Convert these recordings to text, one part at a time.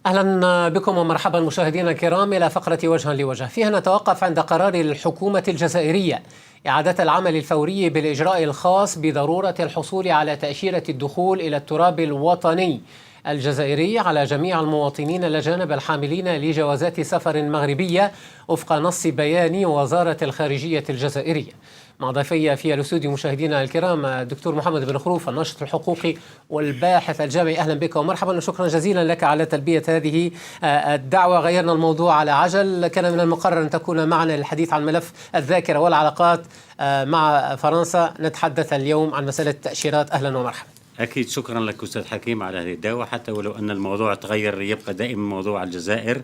أهلا بكم ومرحبا مشاهدينا الكرام إلى فقرة وجها لوجه، فيها نتوقف عند قرار الحكومة الجزائرية إعادة العمل الفوري بالإجراء الخاص بضرورة الحصول على تأشيرة الدخول إلى التراب الوطني الجزائري على جميع المواطنين الأجانب الحاملين لجوازات سفر مغربية وفق نص بيان وزارة الخارجية الجزائرية. مع ضيفي في الاستوديو مشاهدينا الكرام الدكتور محمد بن خروف الناشط الحقوقي والباحث الجامعي. أهلا بك ومرحبا وشكرا جزيلا لك على تلبية هذه الدعوة. غيرنا الموضوع على عجل، كان من المقرر أن تكون معنا للحديث عن ملف الذاكرة والعلاقات مع فرنسا. نتحدث اليوم عن مسألة التأشيرات. أهلا ومرحبا. أكيد، شكرا لك أستاذ حكيم على هذه الدعوة، حتى ولو أن الموضوع تغير يبقى دائما موضوع الجزائر،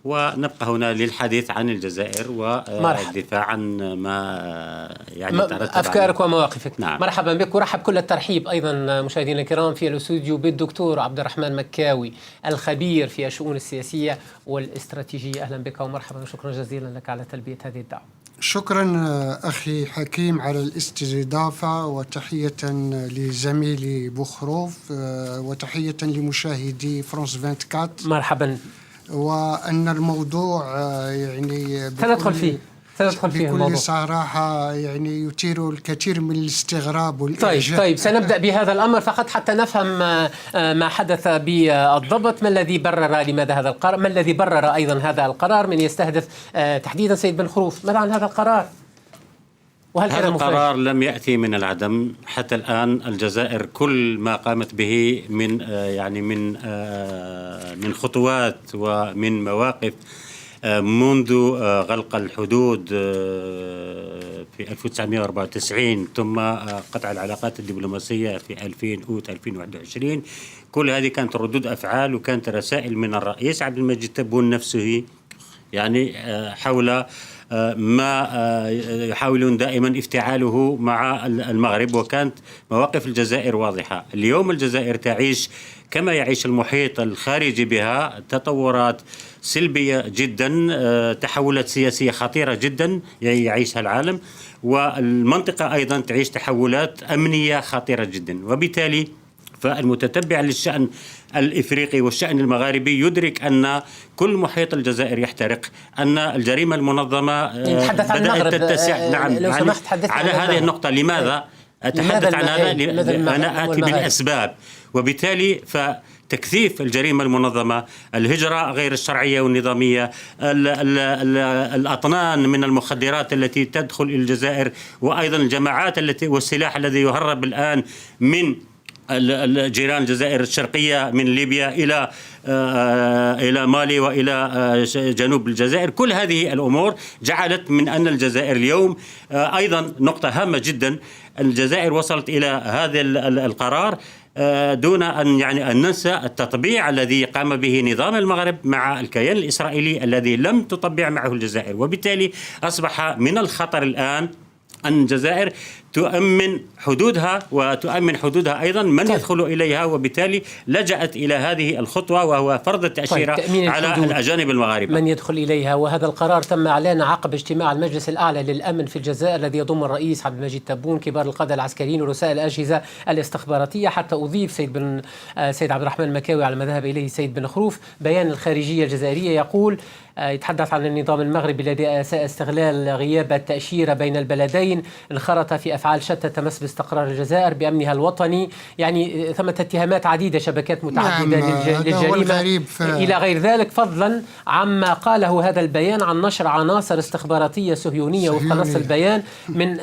ونبقى هنا للحديث عن الجزائر والدفاع عن ما يعني أفكارك ومواقفك. نعم. مرحبا بك، ورحب كل الترحيب أيضا مشاهدينا الكرام في الاستوديو بالدكتور عبد الرحمن مكاوي الخبير في الشؤون السياسية والاستراتيجية. أهلا بك ومرحبا وشكرا جزيلا لك على تلبية هذه الدعوة. شكرا أخي حكيم على الاستضافة، وتحية لزميلي بوخروف، وتحية لمشاهدي فرانس 24. مرحبا. وأن الموضوع يعني سندخل فيه بكل الموضوع. صراحة يعني يثير الكثير من الاستغراب والإعجاب. طيب سنبدأ بهذا الأمر فقط حتى نفهم ما حدث بالضبط. ما الذي برر لماذا هذا القرار؟ ما الذي برر أيضا هذا القرار من يستهدف تحديدا سيد بن خروف؟ ماذا عن هذا القرار؟ وهل هذا القرار لم يأتي من العدم. حتى الآن الجزائر كل ما قامت به من يعني من خطوات ومن مواقف منذ غلق الحدود في 1994 ثم قطع العلاقات الدبلوماسية في 2021، كل هذه كانت ردود أفعال وكانت رسائل من الرئيس عبد المجيد تبون نفسه، يعني حول ما يحاولون دائما افتعاله مع المغرب، وكانت مواقف الجزائر واضحة. اليوم الجزائر تعيش كما يعيش المحيط الخارجي بها تطورات سلبية جدا، تحولات سياسية خطيرة جدا يعيشها العالم، والمنطقة أيضا تعيش تحولات أمنية خطيرة جدا. وبالتالي فالمتتبع للشأن الإفريقي والشأن المغاربي يدرك أن كل محيط الجزائر يحترق، أن الجريمة المنظمة بدأت تتسع. نعم، على هذه النقطة لماذا أتحدث عن هذا؟ أنا آتي بالأسباب. وبالتالي فتكثيف الجريمة المنظمة، الهجرة غير الشرعية والنظامية، الأطنان من المخدرات التي تدخل إلى الجزائر، وأيضا الجماعات التي والسلاح الذي يهرب الآن من الجيران الجزائر الشرقية من ليبيا إلى مالي وإلى جنوب الجزائر. كل هذه الأمور جعلت من أن الجزائر اليوم أيضا نقطة هامة جدا، الجزائر وصلت إلى هذا القرار دون أن ننسى التطبيع الذي قام به نظام المغرب مع الكيان الإسرائيلي الذي لم تطبع معه الجزائر. وبالتالي أصبح من الخطر الآن أن الجزائر تؤمن حدودها وتؤمن حدودها أيضا من يدخل إليها، وبالتالي لجأت إلى هذه الخطوة وهو فرض التأشيرة على الأجانب المغاربة من يدخل إليها. وهذا القرار تم إعلانه عقب اجتماع المجلس الأعلى للأمن في الجزائر الذي يضم الرئيس عبد المجيد تبون، كبار القادة العسكريين ورؤساء الأجهزة الاستخباراتية. حتى أضيف سيد عبد الرحمن المكاوي على ما ذهب إليه سيد بن خروف. بيان الخارجية الجزائرية يقول يتحدث عن النظام المغربي الذي أساء استغلال غياب التأشيرة بين البلدين، انخرط في أفعال شتى تمس باستقرار الجزائر بأمنها الوطني. يعني ثمة اتهامات عديدة، شبكات متعددة للجريمة إلى غير ذلك، فضلا عما قاله هذا البيان عن نشر عناصر استخباراتية صهيونية وفق نص البيان من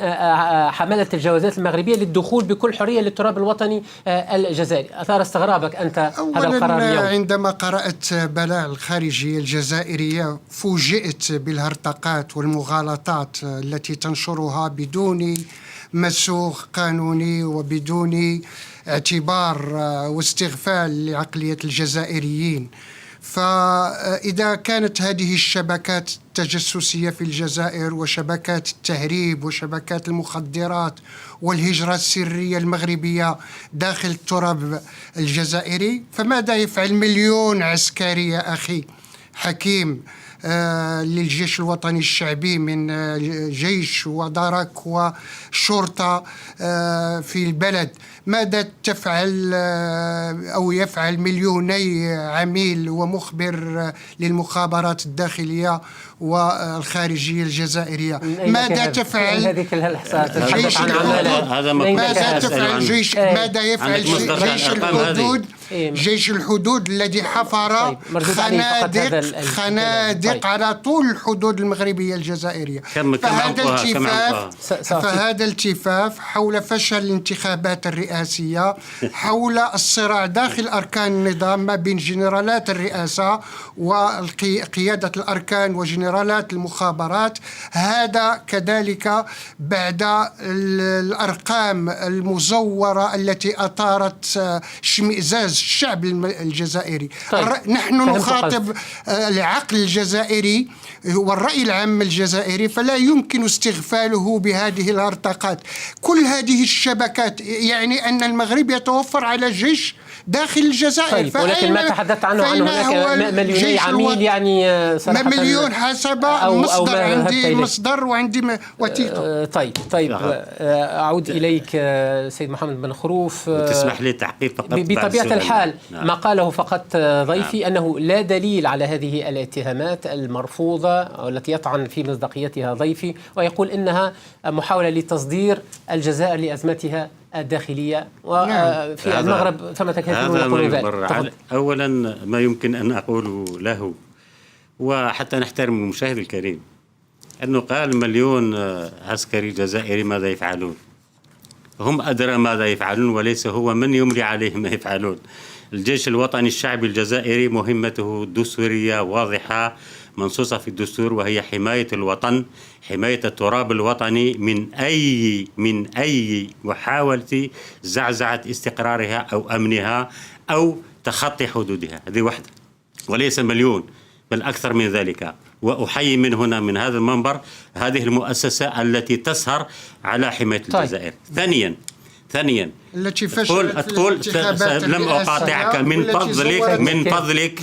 حملة الجوازات المغربية للدخول بكل حرية للتراب الوطني الجزائري. أثار استغرابك أنت هذا القرار اليوم؟ عندما قرأت بلاغ الخارجية الجزائرية فوجئت بالهرطقات والمغالطات التي تنشرها بدون مسوغ قانوني وبدون اعتبار واستغفال لعقلية الجزائريين. فإذا كانت هذه الشبكات التجسسية في الجزائر وشبكات التهريب وشبكات المخدرات والهجرة السرية المغربية داخل التراب الجزائري، فماذا يفعل 1,000,000 عسكري يا أخي حكيم للجيش الوطني الشعبي من جيش ودرك وشرطة في البلد. ماذا تفعل أو يفعل مليوني عميل ومخبر للمخابرات الداخلية والخارجية الجزائرية؟ ماذا تفعل الجيش ماذا يفعل جيش الحدود؟ جيش الحدود الذي حفر خنادق على طول الحدود المغربية الجزائرية. فهذا التفاف حول فشل الانتخابات الرئاسية، حول الصراع داخل أركان النظام ما بين جنرالات الرئاسة وقيادة الأركان وجنرالات المخابرات. هذا كذلك بعد الأرقام المزورة التي أثارت اشمئزاز الشعب الجزائري. نحن نخاطب العقل الجزائري والرأي العام الجزائري، فلا يمكن استغفاله بهذه الهرطقات. كل هذه الشبكات يعني أن المغرب يتوفر على جيش داخل الجزائر. طيب، ولكن ما تحدثت عنه هناك مليوني عميل يعني صراحة مليون حسب مصدر. عندي مصدر وعندي وتيتو. طيب أعود إليك سيد محمد بن خروف. تسمح لي تعقيب فقط بطبيعة الحال. ما قاله فقط ضيفي أنه لا دليل على هذه الاتهامات المرفوضة التي يطعن في مصداقيتها ضيفي، ويقول إنها محاولة لتصدير الجزائر لأزمتها الداخلية. وفي المغرب ثمة كثيرون يقولون ذلك. أولا ما يمكن أن أقوله له وحتى نحترم المشاهد الكريم أنه قال مليون عسكري جزائري ماذا يفعلون؟ هم أدرى ماذا يفعلون وليس هو من يملي عليهم ما يفعلون. الجيش الوطني الشعبي الجزائري مهمته دستورية واضحة منصوصة في الدستور، وهي حماية الوطن، حماية التراب الوطني من أي محاولة زعزعة استقرارها أو أمنها أو تخطي حدودها. هذه واحدة، وليس مليون بل أكثر من ذلك. وأحيي من هنا من هذا المنبر هذه المؤسسة التي تسهر على حماية الجزائر. ثانيا التي فشلت لم أقاطعك من فضلك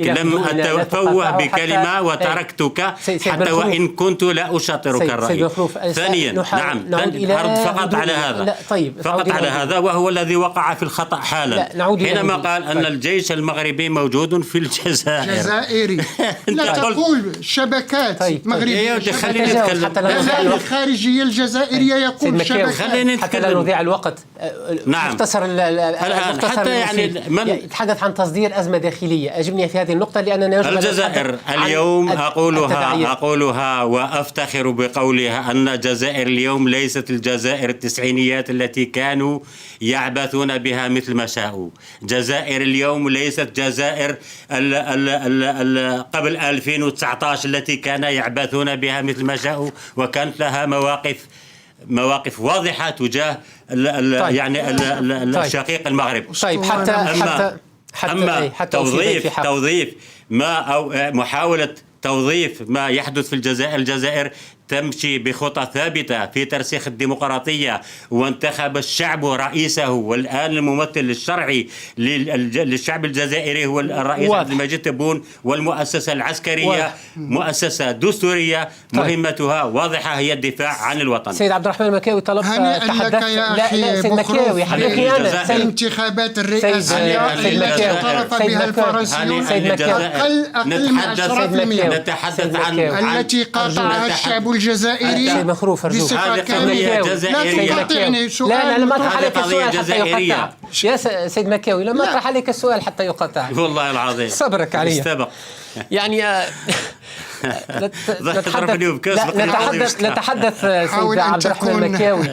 لم أتفوه بكلمة وتركتك حتى وإن كنت لا أشاطرك الرأي. ثانيا نعم فقط على هذا فقط على هذا، وهو الذي وقع في الخطأ حالا حينما قال أن الجيش المغربي موجود في الجزائر. لا تقول شبكات مغربية، خليني أتكلم. الخارجية الجزائرية حتى لا نضيع الوقت. نعم. مختصر حتى يعني يتحدث عن تصدير أزمة داخلية. أجبني في هذه النقطة لأننا يجب الجزائر اليوم أقولها وأفتخر بقولها أن الجزائر اليوم ليست الجزائر التسعينيات التي كانوا يعبثون بها مثل ما شاءوا. جزائر اليوم ليست جزائر قبل 2019 التي كان يعبثون بها مثل ما شاءوا، وكانت لها مواقف واضحة تجاه يعني الشقيق المغرب. طيب حتى توظيف ما أو محاولة توظيف ما يحدث في الجزائر تمشي بخطى ثابتة في ترسيخ الديمقراطية، وانتخب الشعب رئيسه، والآن الممثل الشرعي للشعب الجزائري هو الرئيس عبد المجيد تبون، والمؤسسة العسكرية مؤسسة دستورية مهمتها واضحة هي الدفاع عن الوطن. سيد عبد الرحمن المكاوي طلب تحدث. لا سيد مكاوي حدثني أنا. الانتخابات الرئاسية التي اعترف بها الفرنسيون نتحدث عن التي قاطعها الشعب الجزائري بصفة كاملة. لا تقاطعني سؤال. لا لما أطرح عليك السؤال حتى يقطع. يا سيد مكاوي لما أطرح عليك السؤال حتى يقطع. والله العظيم صبرك علي. يعني نتحدث سيد عبد الرحمن المكاوي.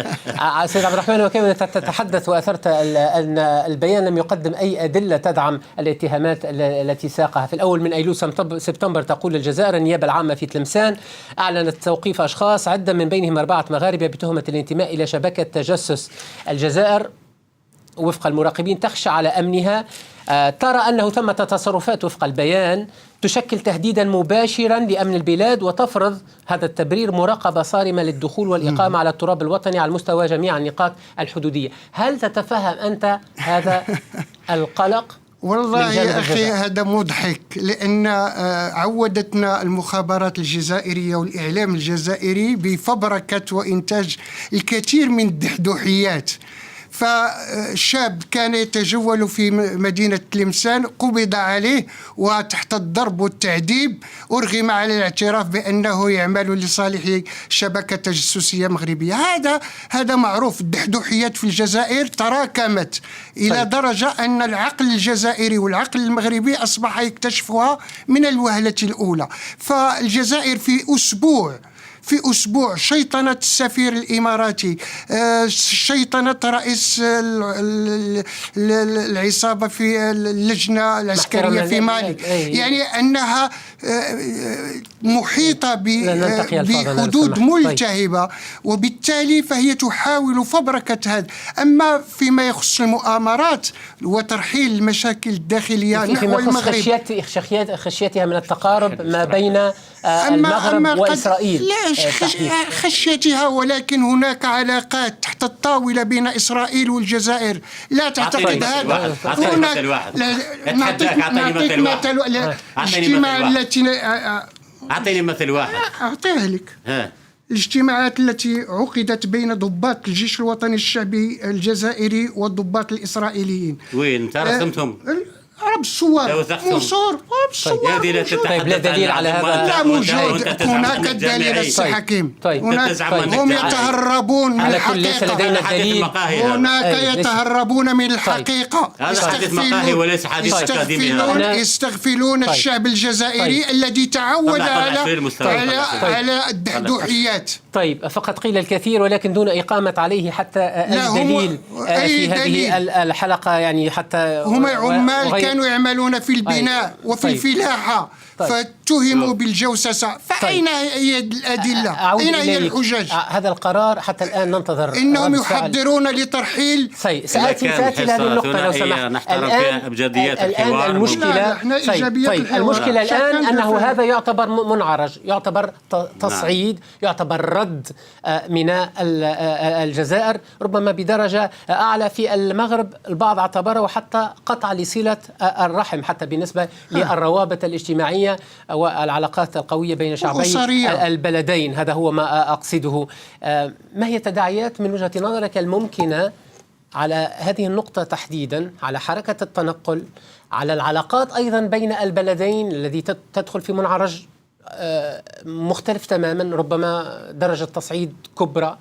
سيد عبد الرحمن المكاوي تتحدث وأثرت أن البيان لم يقدم أي أدلة تدعم الاتهامات التي ساقها. في الأول من أيلول سبتمبر تقول الجزائر النيابة العامة في تلمسان أعلنت توقيف أشخاص عدة من بينهم 4 مغاربة بتهمة الانتماء إلى شبكة تجسس. الجزائر وفق المراقبين تخشى على أمنها، ترى أنه ثمة تصرفات وفق البيان تشكل تهديدا مباشرا لأمن البلاد، وتفرض هذا التبرير مراقبة صارمة للدخول والإقامة على التراب الوطني على مستوى جميع النقاط الحدودية. هل تتفهم أنت هذا القلق والله يا أخي هذا مضحك، لأن عودتنا المخابرات الجزائرية والإعلام الجزائري بفبركة وإنتاج الكثير من الدحدوحيات. فشاب كان يتجول في مدينة تلمسان قبض عليه وتحت الضرب والتعذيب أرغم على الاعتراف بأنه يعمل لصالح شبكة تجسسية مغربية. هذا معروف. الدحدوحيات في الجزائر تراكمت إلى درجة أن العقل الجزائري والعقل المغربي أصبح يكتشفها من الوهلة الأولى. فالجزائر في أسبوع شيطنة السفير الإماراتي، شيطنة رئيس العصابة في اللجنة العسكرية في مالي، يعني أنها محيطة بحدود ملتهبة، وبالتالي فهي تحاول فبركة هذا. أما فيما يخص المؤامرات وترحيل المشاكل الداخلية نحو المغرب، خشيتها من التقارب ما بين المغرب وإسرائيل، خشيتها، ولكن هناك علاقات تحت الطاولة بين إسرائيل والجزائر. لا تعتقد هذا. نعطيك مثل. أعطيني مثل واحد. أعطيها لك. الاجتماعات التي عقدت بين ضباط الجيش الوطني الشعبي الجزائري والضباط الإسرائيليين، وين انت رسمتهم؟ عرب الصور منصور طيب لا دليل على هذا؟ لا موجود. هناك الدليل الحكيم. هم يتهربون من الحقيقة. هناك يتهربون من الحقيقة. يستغفلون الشعب الجزائري الذي تعود على الدحدوحيات. طيب فقد قيل الكثير ولكن دون إقامة عليه حتى الدليل في هذه الحلقة، يعني حتى هم عمال كانوا يعملون في البناء وفي الفلاحة فاتهموا بالجوسسة. فأين هي الأدلة؟ أين هي الحجج؟ هذا القرار حتى الآن ننتظر. إنهم يحضرون لترحيل. سأتي لهذه النقطة لو سمحت. الآن المشكلة الآن أنه هذا يعتبر منعرج، يعتبر تصعيد، يعتبر رد من الجزائر ربما بدرجة أعلى. في المغرب البعض اعتبره حتى قطع لصلة الرحم حتى بالنسبة للروابط الاجتماعية والعلاقات القوية بين شعبي البلدين. هذا هو ما أقصده. ما هي التداعيات من وجهة نظرك الممكنة على هذه النقطة تحديدا، على حركة التنقل، على العلاقات أيضا بين البلدين الذي تدخل في منعرج مختلف تماما، ربما درجة تصعيد كبرى،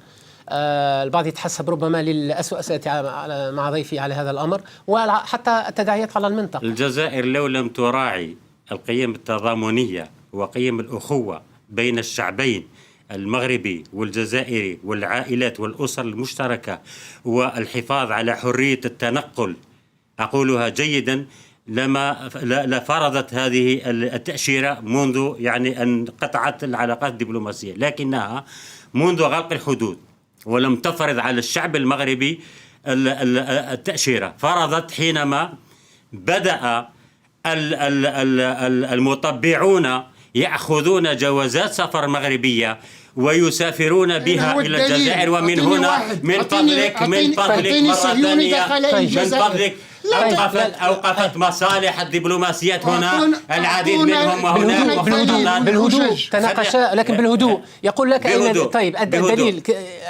البعض يتحسب ربما للأسوأ. سأتي مع ضيفي على هذا الأمر، وحتى التداعيات على المنطقة. الجزائر لو لم تراعي القيم التضامنية وقيم الأخوة بين الشعبين المغربي والجزائري والعائلات والأسر المشتركة والحفاظ على حرية التنقل، أقولها جيدا، لفرضت هذه التأشيرة منذ يعني أن قطعت العلاقات الدبلوماسية، لكنها منذ غلق الحدود ولم تفرض على الشعب المغربي التأشيرة. فرضت حينما بدأ المطبعون يأخذون جوازات سفر مغربية ويسافرون بها إلى الجزائر. ومن هنا من فضلك مرة ثانية أوقفت مصالح الدبلوماسيات هنا العديد منهم وهناك. بالهدوء تناقش، لكن بالهدوء. يقول لك أين طيب الدليل؟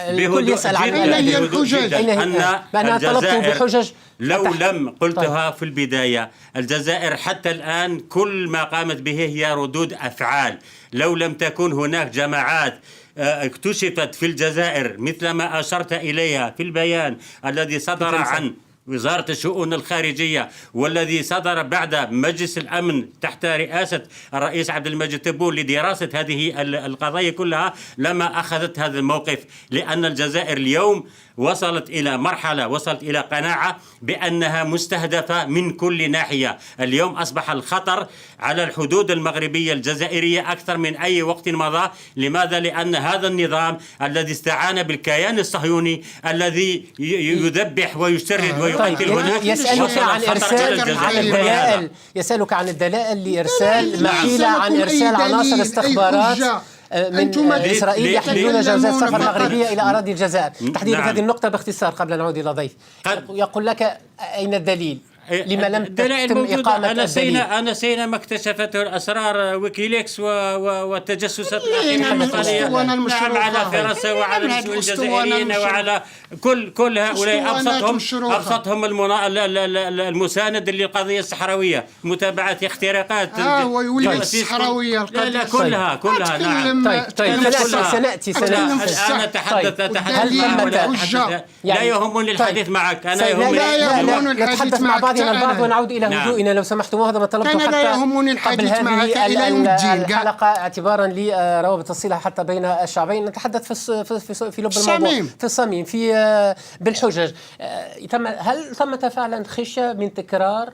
الكل يسأل عن الحجج. أن الجزائر لو لم قلتها في البداية، الجزائر حتى الآن كل ما قامت به هي ردود أفعال. لو لم تكن هناك جماعات اكتشفت في الجزائر مثل ما أشرت إليها في البيان الذي صدر عن وزارة الشؤون الخارجية والذي صدر بعد مجلس الأمن تحت رئاسة الرئيس عبد المجيد تبون لدراسة هذه القضايا كلها، لما أخذت هذا الموقف. لأن الجزائر اليوم وصلت إلى قناعة بأنها مستهدفة من كل ناحية. اليوم أصبح الخطر على الحدود المغربية الجزائرية أكثر من أي وقت مضى. لماذا؟ لأن هذا النظام الذي استعان بالكيان الصهيوني الذي يذبح ويشرد ويقتل هناك يسألك عن الدلائل لإرسال مخيلة عن إرسال عناصر استخبارات من إسرائيل يحملون جوازات سفر مغربية إلى أراضي الجزائر. تحديدا هذه النقطة باختصار قبل أن نعود إلى ضيف. يقول لك أين الدليل؟ لما لم تتم إقامة الدليل؟ أنا سينما اكتشفته الأسرار ويكيليكس والتجسسات نعم على فرنسا وعلى الجزائريين وعلى كل هؤلاء أبسطهم المساند للقضية الصحراوية، متابعة اختراقات الصحراوية لا كلها نعم. طيب سنأتي أنا أتحدث لا يهمني الحديث معك، أنا يهمني نتحدث مع بعضنا البعض ونعود إلى هدوئنا لو سمحتم، وهذا ما طلبته حتى لا يهمني الحديث معك إلى يوم الدين. الحلقة اعتبارا لروابط الصلة حتى بين الشعبين، نتحدث في لب الموضوع، في الصميم، بالحجج. هل ثمة فعلا خشية من تكرار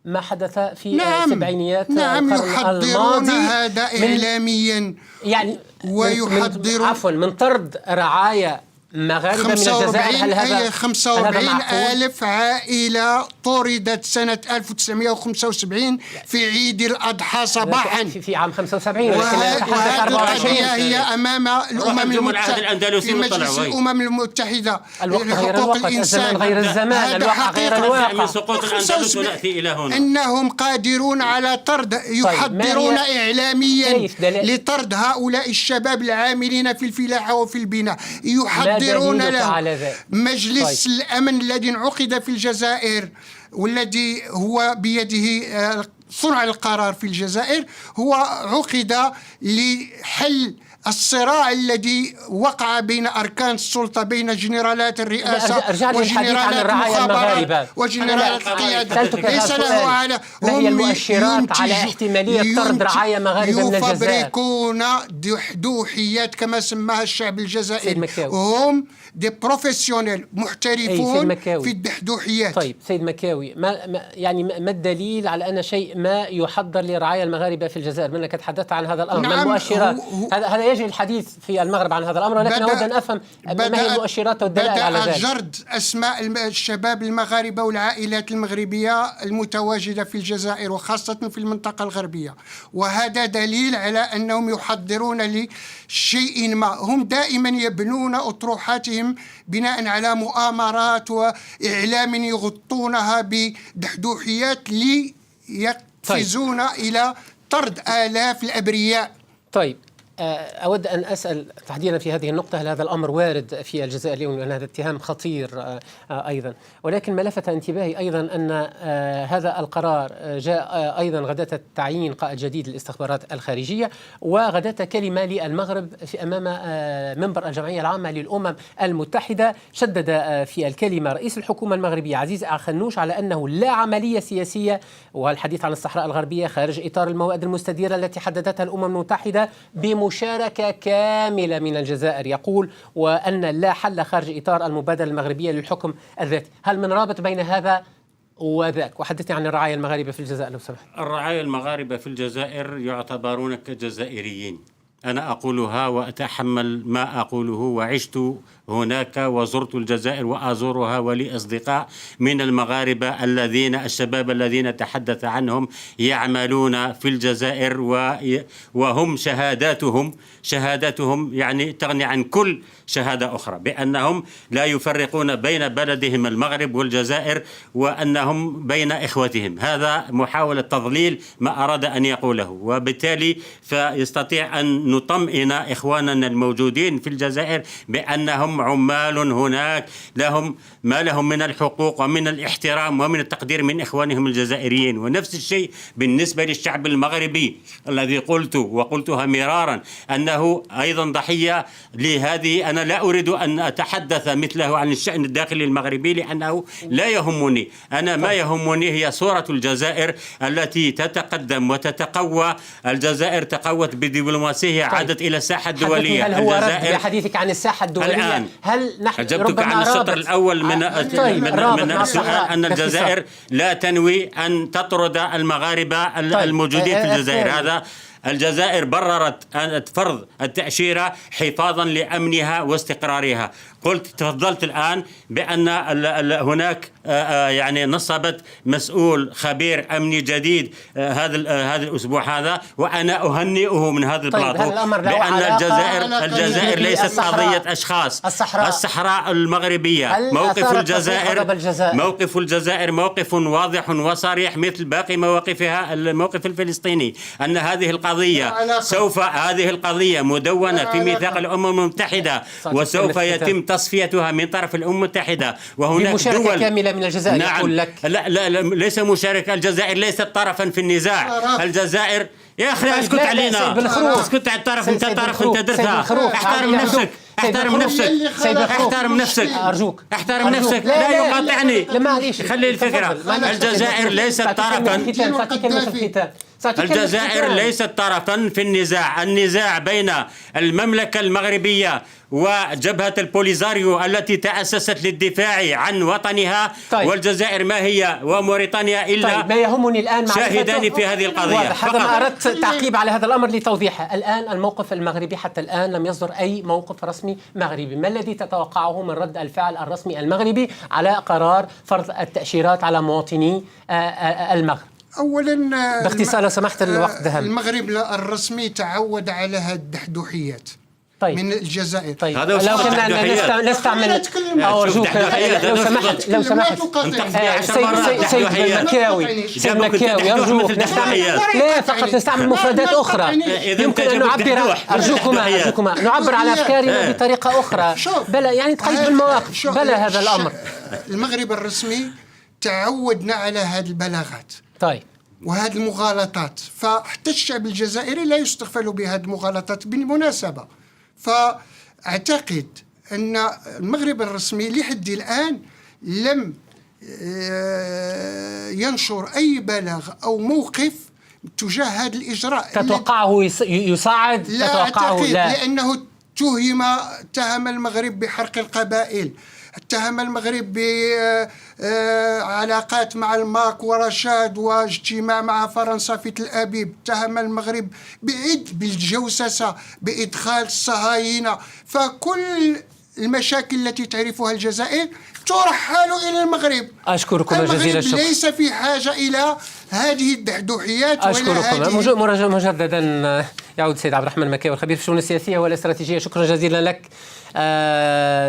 ما حدث في السبعينيات نعم القرن يحضرون هذا إعلاميا، يعني ويحضرون من طرد رعايا مغاربة من الجزائر. هل هذا 45,000 عائلة طردت سنة 1975 في عيد الأضحى صباحا في عام 75، وهذه القضية هي أمام الأمم المتحدة في مجلس الأمم المتحدة لحقوق الإنسان. غير الزمان، الواقع غير الواقع. من سقوط الأندلس نأتي إلى هنا. إنهم قادرون على طرد، يحضرون إعلاميا لطرد هؤلاء الشباب العاملين في الفلاحة وفي البناء، يحضرون له مجلس الأمن الذي انعقد في الجزائر والذي هو بيده صنع القرار في الجزائر، هو عقد لحل الصراع الذي وقع بين أركان السلطة، بين جنرالات الرئاسة وجنرالات المخابرات وجنرالات القيادة. ليس له على ما هي المؤشرات على احتمالية طرد رعايا مغاربة من الجزائر؟ يفبركون دحدوحيات كما سماها الشعب الجزائري، وهم دي بروفيسيونيل محترفون في الدحدوحيات. طيب سيد مكاوي، ما الدليل على أن شيء ما يحضر لرعايا المغاربة في الجزائر؟ منك تحدثت عن هذا الأمر. ما المؤشرات؟ هذا يجري الحديث في المغرب عن هذا الأمر، ولكن أود أن أفهم ما هي المؤشرات والدلائل على ذلك. بدأ جرد أسماء الشباب المغاربة والعائلات المغربية المتواجدة في الجزائر وخاصة في المنطقة الغربية، وهذا دليل على أنهم يحضرون لشيء ما. هم دائما يبنون أطروحاتهم بناء على مؤامرات وإعلام يغطونها بدحدوحيات ليقفزون إلى طرد آلاف الأبرياء. طيب أود أن أسأل تحديدا في هذه النقطة، هل هذا الأمر وارد في الجزائر اليوم؟ لأن هذا اتهام خطير أيضا، ولكن ما لفت انتباهي أيضا أن هذا القرار جاء أيضا غداة تعيين قائد جديد للاستخبارات الخارجية، وغداة كلمة للمغرب في أمام منبر الجمعية العامة للأمم المتحدة. شدد في الكلمة رئيس الحكومة المغربية عزيز أخنوش على أنه لا عملية سياسية، والحديث عن الصحراء الغربية خارج إطار المواد المستديرة التي حددتها الأمم المتحدة بمشاركة كاملة من الجزائر. يقول وأن لا حل خارج إطار المبادرة المغربية للحكم الذاتي. هل من رابط بين هذا وذاك؟ وحدثني عن الرعايا المغاربة في الجزائر لو سمحت. الرعايا المغاربة في الجزائر يعتبرون كجزائريين، أنا أقولها وأتحمل ما أقوله، وعشت هناك وزرت الجزائر وأزورها، ولي أصدقاء من المغاربة الشباب الذين تحدث عنهم يعملون في الجزائر، وهم شهاداتهم يعني تغني عن كل شهادة أخرى بأنهم لا يفرقون بين بلدهم المغرب والجزائر، وأنهم بين إخوتهم. هذا محاولة تضليل ما أراد أن يقوله، وبالتالي فيستطيع أن نطمئن إخواننا الموجودين في الجزائر بأنهم عمال هناك ما لهم من الحقوق ومن الاحترام ومن التقدير من إخوانهم الجزائريين. ونفس الشيء بالنسبة للشعب المغربي الذي وقلتها مرارا أنه أيضا ضحية لهذه. أنا لا أريد أن أتحدث مثله عن الشأن الداخلي المغربي لأنه لا يهمني. أنا ما يهمني هي صورة الجزائر التي تتقدم وتتقوى. الجزائر تقوت بدبلوماسية، عادت إلى الساحة الدولية. هل هو رد بحديث عن الساحة الدولية الآن؟ هل نحن أجبتك عن السطر الأول من السؤال أن الجزائر لا تنوي أن تطرد المغاربة الموجودين في الجزائر. هذا الجزائر بررت فرض التأشيرة حفاظا لأمنها واستقرارها. تفضلت الآن بأن هناك يعني نصبت مسؤول خبير أمني جديد هذا الأسبوع هذا، وأنا أهنئه من هذا البلاطو بأن الجزائر ليست قضية أشخاص. الصحراء المغربية موقف الجزائر موقف واضح وصريح مثل باقي مواقفها. الموقف الفلسطيني أن هذه القضية مدونة في ميثاق الأمم المتحدة، وسوف يتم تصفيتها من طرف الأمم المتحدة، وهناك دول كاملة من الجزائر. نعم. يقول لك لا ليس مشاركة. الجزائر ليست طرفا في النزاع. الجزائر يا أخي اسكت علينا، اسكت على الطرف. انت طرف، انت درتها. احترم نفسك، احترم نفسك أرجوك، احترم نفسك. لا يقاطعني، خلي الفكرة. الجزائر ليست طرفا في النزاع بين المملكة المغربية وجبهة البوليزاريو التي تأسست للدفاع عن وطنها. والجزائر ما هي وموريتانيا إلا ما يهمني الآن شاهدان في هذه القضية. هذا ما أردت تعقيب على هذا الأمر لتوضيحه. الآن الموقف المغربي حتى الآن لم يصدر أي موقف رسمي مغربي. ما الذي تتوقعه من رد الفعل الرسمي المغربي على قرار فرض التأشيرات على مواطني المغرب؟ أولا باختصار لو سمحت، الوقت ذهب. المغرب الرسمي تعود على هذه الدحدوحيات من الجزائر. هذا لو كنا نستعمل أرجوك لو سمحت سيد مكاوي أرجوك فقط نستعمل مفردات أخرى يمكن أن نعبر. أرجوكما نعبر على أفكارنا بطريقة أخرى. بلا يعني تقيد بالمواقف. بلا هذا الأمر. المغرب الرسمي تعودنا على هذه البلاغات وهذه المغالطات، فحتى الشعب الجزائري لا يستغفل بهذه المغالطات بالمناسبة. فأعتقد أن المغرب الرسمي لحد الآن لم ينشر أي بلاغ أو موقف تجاه هذا الإجراء. تتوقعه يصعد؟ لا أعتقد، لأنه اتهم المغرب بحرق القبائل، اتهم المغرب بعلاقات مع الماك ورشاد واجتماع مع فرنسا في تل أبيب، اتهم المغرب بالجوسسة، بإدخال الصهاينة. فكل المشاكل التي تعرفها الجزائر ترحل إلى المغرب. أشكركم جزيلا الشكر. ليس في حاجة إلى هذه الدحدوحيات. أشكركم مجددا. يعود سيد عبد الرحمن مكاوي الخبير في الشؤون السياسية والاستراتيجية. شكرا جزيلا لك.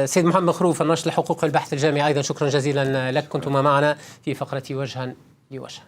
سيد محمد مخروف الناشط لحقوق البحث الجامعي أيضا شكرا جزيلا لك. كنتما معنا في فقرة وجها لوجه.